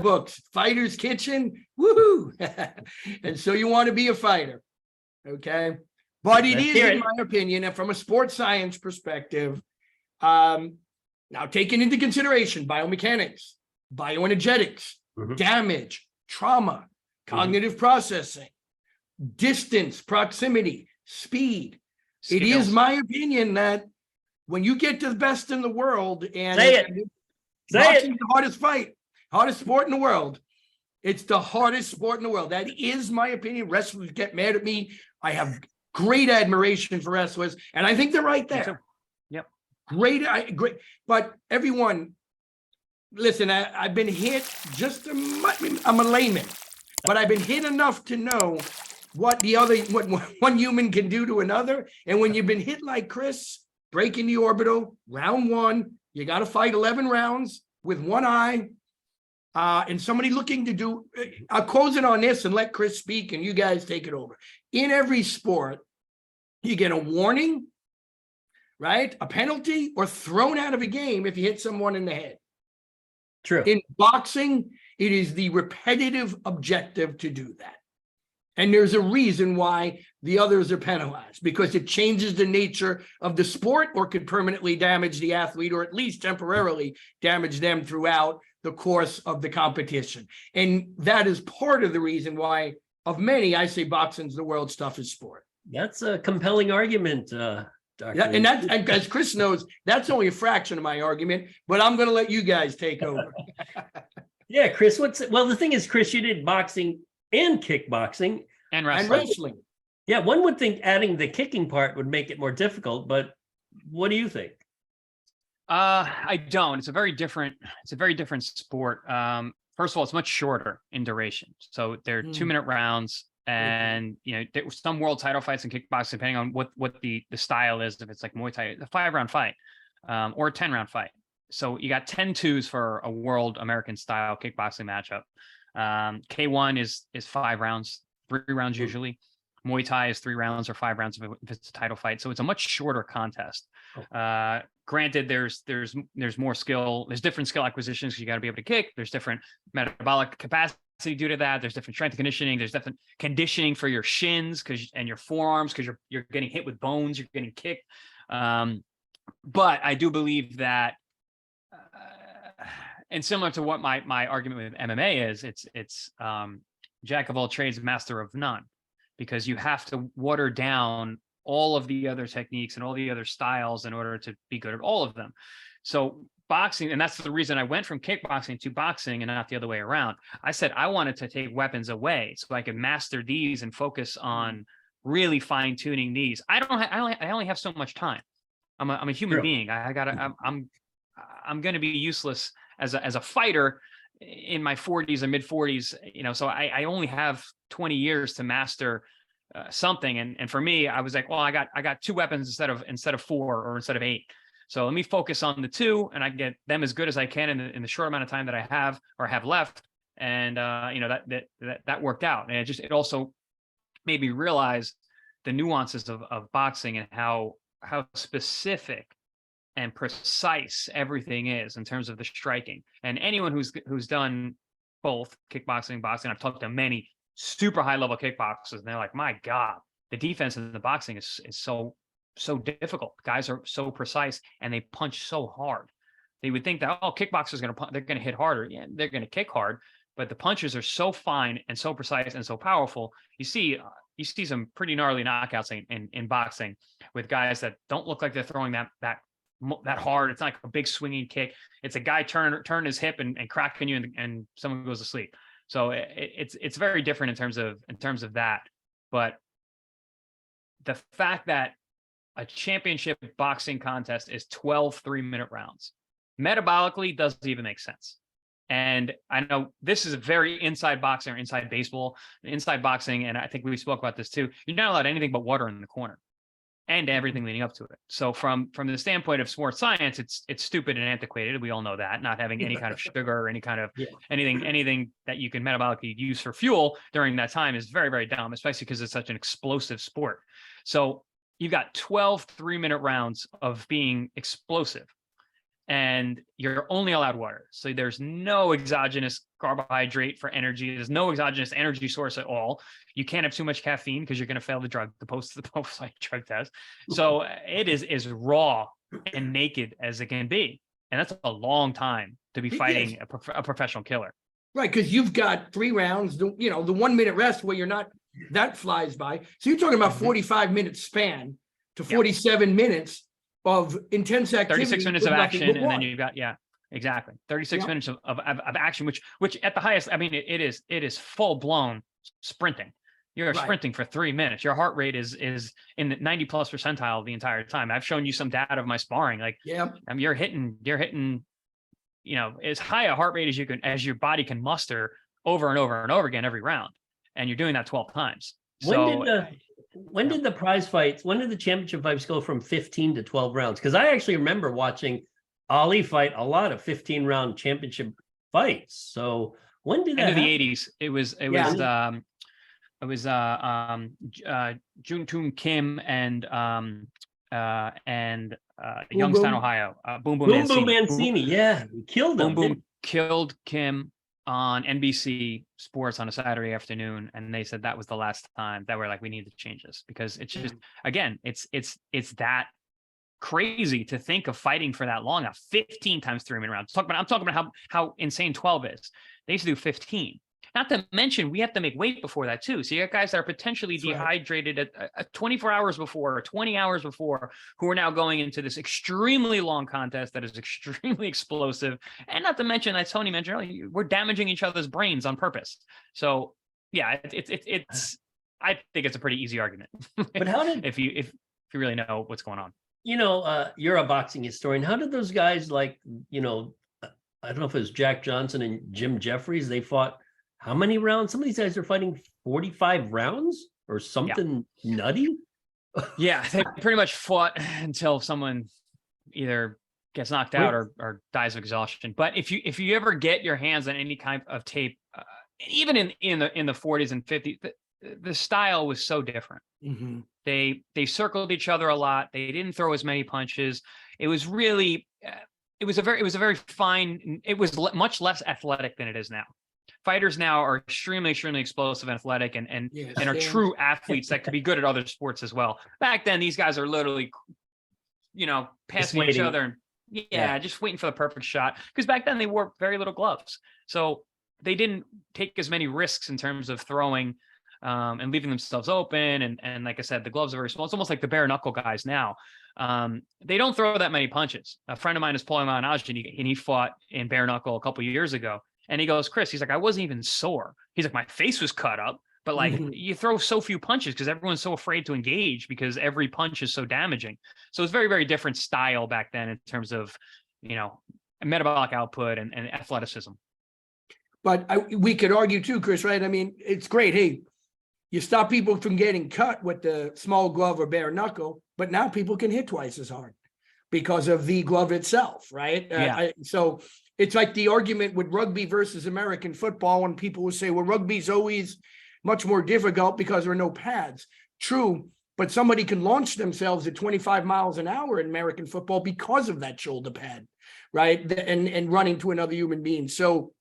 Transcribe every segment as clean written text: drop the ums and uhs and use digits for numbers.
books, Fighter's Kitchen, woohoo! And so you want to be a fighter, okay? But it is, in my opinion, and from a sports science perspective, now taking into consideration biomechanics, bioenergetics, damage, trauma, cognitive processing, distance, proximity, speed. Skills. It is my opinion that when you get to the best in the world, and boxing is the hardest sport in the world. It's the hardest sport in the world. That is my opinion. Wrestlers get mad at me. I have great admiration for wrestlers, and I think they're right there. Yep. Great. But everyone, listen, I've been hit I'm a layman, but I've been hit enough to know what one human can do to another. And when you've been hit like Chris, breaking the orbital, round one, you got to fight 11 rounds with one eye. And somebody looking to do, I'll close it on this and let Chris speak and you guys take it over. In every sport, you get a warning, right? A penalty, or thrown out of a game if you hit someone in the head. True. In boxing, it is the repetitive objective to do that. And there's a reason why the others are penalized, because it changes the nature of the sport, or could permanently damage the athlete, or at least temporarily damage them throughout the course of the competition. And that is part of the reason why, of many, I say boxing's the world's toughest sport. That's a compelling argument, Dr. Yeah, and as Chris knows, that's only a fraction of my argument, but I'm going to let you guys take over. Yeah, Chris, well, the thing is, Chris, you did boxing and kickboxing and wrestling. Yeah, one would think adding the kicking part would make it more difficult, but what do you think? I don't. It's a very different sport. First of all, it's much shorter in duration. So they're 2-minute rounds, and some world title fights in kickboxing, depending on what the style is. If it's like Muay Thai, a 5-round fight, or a 10-round fight. So you got 10-2s for a world American style kickboxing matchup. K1 is 5 rounds, 3 rounds usually. Muay Thai is 3 rounds or 5 rounds if it's a title fight. So it's a much shorter contest. Granted, there's more skill. There's different skill acquisitions. You got to be able to kick. There's different metabolic capacity due to that. There's different strength conditioning. There's different conditioning for your shins and your forearms, because you're getting hit with bones. You're getting kicked. But I do believe that, and similar to what my argument with MMA is, it's jack of all trades, master of none, because you have to water down all of the other techniques and all the other styles in order to be good at all of them. So boxing, and that's the reason I went from kickboxing to boxing and not the other way around. I said I wanted to take weapons away so I could master these and focus on really fine tuning these. I only have so much time. I'm a human being. I'm going to be useless as a fighter in my 40s or mid 40s, so I only have 20 years to master something. And for me, I was like, well, I got 2 weapons instead of 4 or instead of 8. So let me focus on the 2, and I can get them as good as I can in the short amount of time that I have left. And that worked out. And it also made me realize the nuances of boxing and how specific and precise everything is in terms of the striking. And anyone who's done both kickboxing and boxing, I've talked to many super high level kickboxers, and they're like, my God, the defense in the boxing is so difficult. Guys are so precise and they punch so hard. They would think that, kickboxers they're going to hit harder. Yeah, they're going to kick hard, but the punches are so fine and so precise and so powerful. You see some pretty gnarly knockouts in boxing with guys that don't look like they're throwing that hard. It's not like a big swinging kick. It's a guy turn his hip and cracking you, and someone goes to sleep. So it's very different in terms of that. But the fact that a championship boxing contest is 12 3-minute rounds metabolically doesn't even make sense. And I know this is a very inside boxing or inside baseball, inside boxing, and I think we spoke about this too. You're not allowed anything but water in the corner and everything leading up to it. So from the standpoint of sports science, it's stupid and antiquated. We all know that. Not having any kind of sugar or any kind of anything that you can metabolically use for fuel during that time is very, very dumb, especially because it's such an explosive sport. So you've got 12 3-minute rounds of being explosive. and you're only allowed water. So there's no exogenous carbohydrate for energy. There's no exogenous energy source at all. You can't have too much caffeine because you're going to fail the post-fight drug test. So it is as raw and naked as it can be. And that's a long time to be fighting a professional killer. Right, because you've got 3 rounds, the 1 minute rest where you're not, that flies by. So you're talking about 45 minute span to 47 minutes of intense activity. 36 minutes of action, and then you've got, exactly. 36 minutes of action, which at the highest, I mean, it is full blown sprinting. You're sprinting for 3 minutes. Your heart rate is in the 90 plus percentile the entire time. I've shown you some data of my sparring. Like, you're hitting, as high a heart rate as you can, as your body can muster over and over and over again every round. And you're doing that 12 times. When did the prize fights, when did the championship fights go from 15 to 12 rounds? Because I actually remember watching Ali fight a lot of 15-round championship fights. So when did that end of happen? the 80s? It was Juntoon Kim and Youngstown, Ohio. Boom Boom Mancini. Yeah, he killed him. Boom Boom killed Kim on NBC Sports on a Saturday afternoon, and they said that was the last time that we're like, we need to change this, because it's just, again, it's that crazy to think of fighting for that long. 15 times 3 minute rounds. I'm talking about how insane 12 is. They used to do 15. Not to mention, we have to make weight before that too. So you got guys that are potentially dehydrated at 24 hours before or 20 hours before, who are now going into this extremely long contest that is extremely explosive. And not to mention, as Tony mentioned earlier, we're damaging each other's brains on purpose. So yeah, it's I think it's a pretty easy argument. But how did if you really know what's going on? You're a boxing historian. How did those guys, like, I don't know if it was Jack Johnson and Jim Jeffries, they fought how many rounds? Some of these guys are fighting 45 rounds or something nutty. Yeah, they pretty much fought until someone either gets knocked out or dies of exhaustion. But if you ever get your hands on any kind of tape, even in the 40s and 50s, the style was so different. Mm-hmm. They circled each other a lot. They didn't throw as many punches. It was really it was a very fine. It was much less athletic than it is now. Fighters now are extremely explosive and athletic and are true athletes that could be good at other sports as well. Back then, these guys are literally, passing each other and just waiting for the perfect shot. Because back then they wore very little gloves. So they didn't take as many risks in terms of throwing and leaving themselves open. And like I said, the gloves are very small. It's almost like the bare knuckle guys now. They don't throw that many punches. A friend of mine is Paul Algieri, and he fought in bare knuckle a couple of years ago. And he goes, Chris, he's like, I wasn't even sore. He's like, my face was cut up, but like you throw so few punches because everyone's so afraid to engage because every punch is so damaging. So it's very, very different style back then in terms of, metabolic output and athleticism. But we could argue too, Chris, right? I mean, it's great. Hey, you stop people from getting cut with the small glove or bare knuckle, but now people can hit twice as hard because of the glove itself, right? So it's like the argument with rugby versus American football when people will say, well, rugby's always much more difficult because there are no pads. True, but somebody can launch themselves at 25 miles an hour in American football because of that shoulder pad, right? And running to another human being. So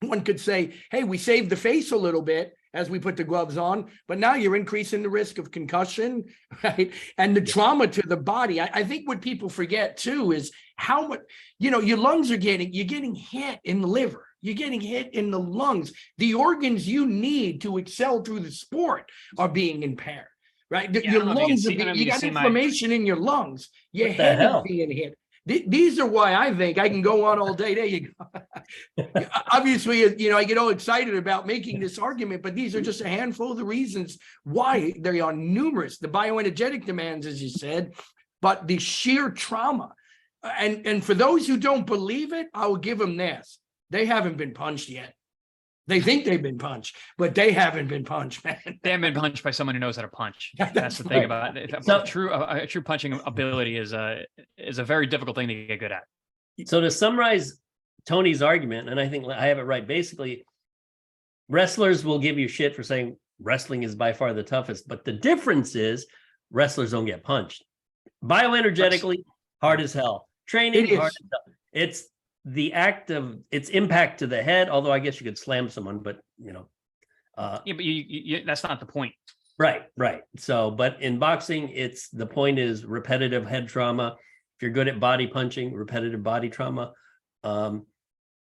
one could say, hey, we saved the face a little bit as we put the gloves on, but now you're increasing the risk of concussion, right? And the trauma to the body. I think what people forget too is how much, your lungs you're getting hit in the liver, you're getting hit in the lungs. The organs you need to excel through the sport are being impaired, right? Your lungs, you got inflammation in your lungs. Your head is being hit. These are why I think I can go on all day. There you go. Obviously, I get all excited about making this argument, but these are just a handful of the reasons why. They are numerous. The bioenergetic demands, as you said, but the sheer trauma. And for those who don't believe it, I will give them this. They haven't been punched yet. They think they've been punched, but they haven't been punched, man. They haven't been punched by someone who knows how to punch. That's the thing about it. A true punching ability is a very difficult thing to get good at. So to summarize Tony's argument, and I think I have it right, basically, wrestlers will give you shit for saying wrestling is by far the toughest, but the difference is wrestlers don't get punched. Bioenergetically, hard as hell. training. It hard is. stuff. It's the act of its impact to the head. Although I guess you could slam someone, but Yeah, but that's not the point. right. So, but in boxing, it's the point is repetitive head trauma. If you're good at body punching, repetitive body trauma.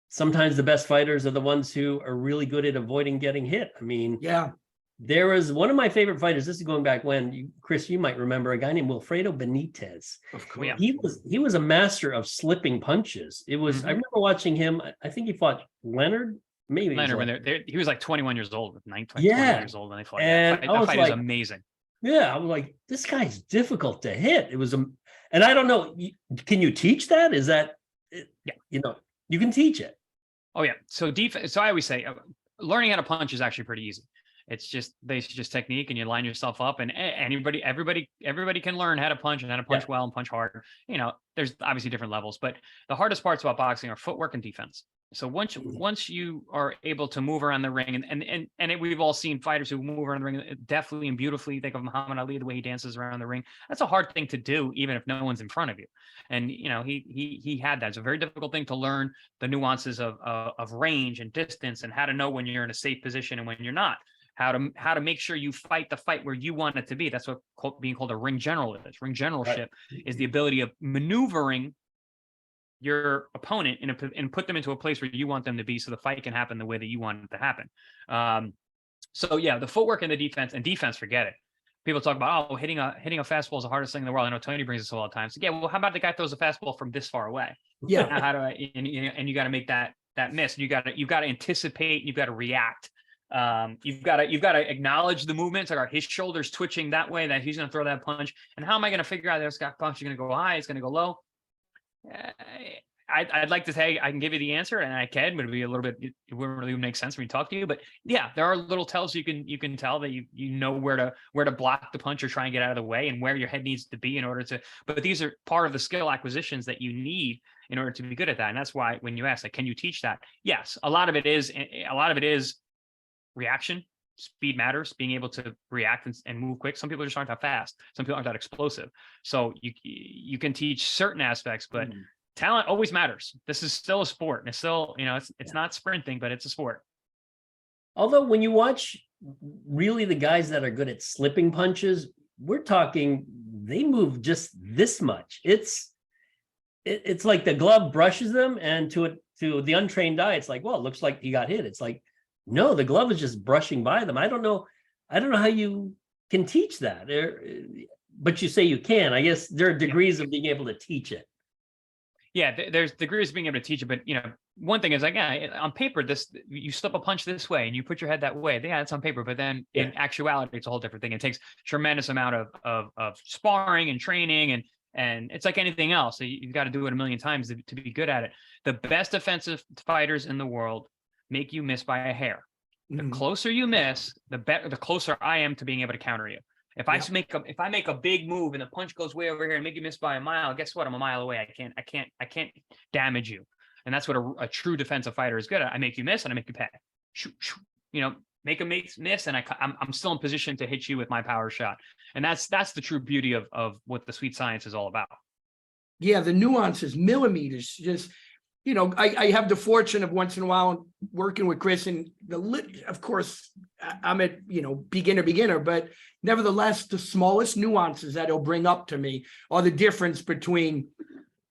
Sometimes the best fighters are the ones who are really good at avoiding getting hit. I mean, Yeah. there was one of my favorite fighters. This is going back when, Chris, you might remember a guy named Wilfredo Benitez. Of course. Yeah. He was a master of slipping punches. It was I remember watching him. I think he fought Leonard. Maybe Leonard, when he was like 21 years old, 20 Yeah. years old when they fought. And That I was fight is like- amazing. Yeah, I was like, this guy's difficult to hit. It was and I don't know. Can you teach that? Is that Yeah. You can teach it. Oh yeah. So defense. So I always say, learning how to punch is actually pretty easy. It's just technique, and you line yourself up, and everybody can learn how to punch and how to punch well and punch hard. There's obviously different levels, but the hardest parts about boxing are footwork and defense. So once you are able to move around the ring, and we've all seen fighters who move around the ring deftly and beautifully. Think of Muhammad Ali, the way he dances around the ring. That's a hard thing to do, even if no one's in front of you. And he had that. It's a very difficult thing to learn the nuances of range and distance, and how to know when you're in a safe position and when you're not. How to make sure you fight the fight where you want it to be. That's what being called a ring general is. Ring generalship is the ability of maneuvering your opponent and put them into a place where you want them to be, so the fight can happen the way that you want it to happen. So yeah, the footwork and the defense, forget it. People talk about, hitting a fastball is the hardest thing in the world. I know Tony brings this all the time. So yeah, well, how about the guy throws a fastball from this far away? Yeah. Now, how do I? And you got to make that miss. You got to anticipate. You got to react. You've got to acknowledge the movements. Like, are his shoulders twitching that way that he's going to throw that punch? And how am I going to figure out that punch is going to go high? It's going to go low. I'd like to say I can give you the answer, and I can, but it'd be a little bit. It wouldn't really make sense for me to talk to you. But yeah, there are little tells you can tell that you know where to block the punch or try and get out of the way, and where your head needs to be in order to. But these are part of the skill acquisitions that you need in order to be good at that. And that's why when you ask, like, can you teach that? Yes, a lot of it is reaction. Speed matters, being able to react and move quick. Some people just aren't that fast. Some people aren't that explosive. So you can teach certain aspects, but talent always matters. This is still a sport. And it's still, it's not sprinting, but it's a sport. Although when you watch really the guys that are good at slipping punches, we're talking, they move just this much. It's like the glove brushes them, and to the untrained eye, it's like, well, it looks like he got hit. It's like, no, the glove is just brushing by them. I don't know how you can teach that. But you say you can. I guess there are degrees of being able to teach it. Yeah, there's degrees of being able to teach it, but one thing is, like, on paper, you slip a punch this way and you put your head that way. Yeah, it's on paper, but then in actuality, it's a whole different thing. It takes tremendous amount of sparring and training, and it's like anything else. So you've got to do it a million times to be good at it. The best defensive fighters in the world make you miss by a hair. The closer you miss, the better. The closer I am to being able to counter you. If I make a big move and the punch goes way over here and make you miss by a mile, guess what? I'm a mile away. I can't damage you. And that's what a true defensive fighter is good at. I make you miss and I make you pay. Shoot, make a miss, and I'm still in position to hit you with my power shot. And that's the true beauty of what the sweet science is all about. Yeah, the nuances, millimeters, just. I have the fortune of once in a while working with Chris, and of course, I'm at, beginner, but nevertheless, the smallest nuances that he'll bring up to me are the difference between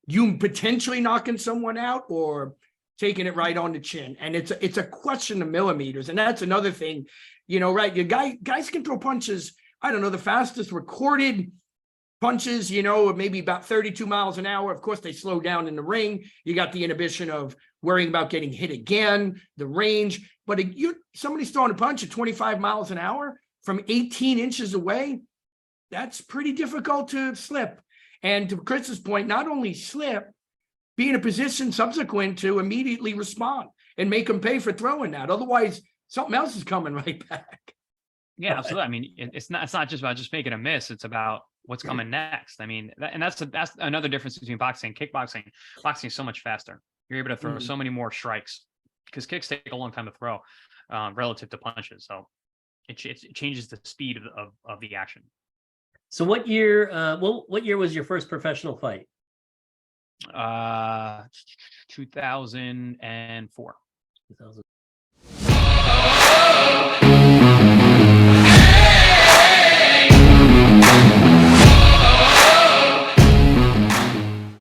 you potentially knocking someone out or taking it right on the chin. And it's a question of millimeters. And that's another thing, right? Guys can throw punches. I don't know, the fastest recorded punches, maybe about 32 miles an hour. Of course, they slow down in the ring. You got the inhibition of worrying about getting hit again, the range. But somebody's throwing a punch at 25 miles an hour from 18 inches away. That's pretty difficult to slip. And to Chris's point, not only slip, be in a position subsequent to immediately respond and make them pay for throwing that. Otherwise, something else is coming right back. Yeah, absolutely. I mean, it's not just about just making a miss. It's about what's coming next. I mean, that's another difference between boxing and kickboxing. Boxing is so much faster. You're able to throw so many more strikes because kicks take a long time to throw relative to punches. So it changes the speed of the action. So what year was your first professional fight? 2004. 2000.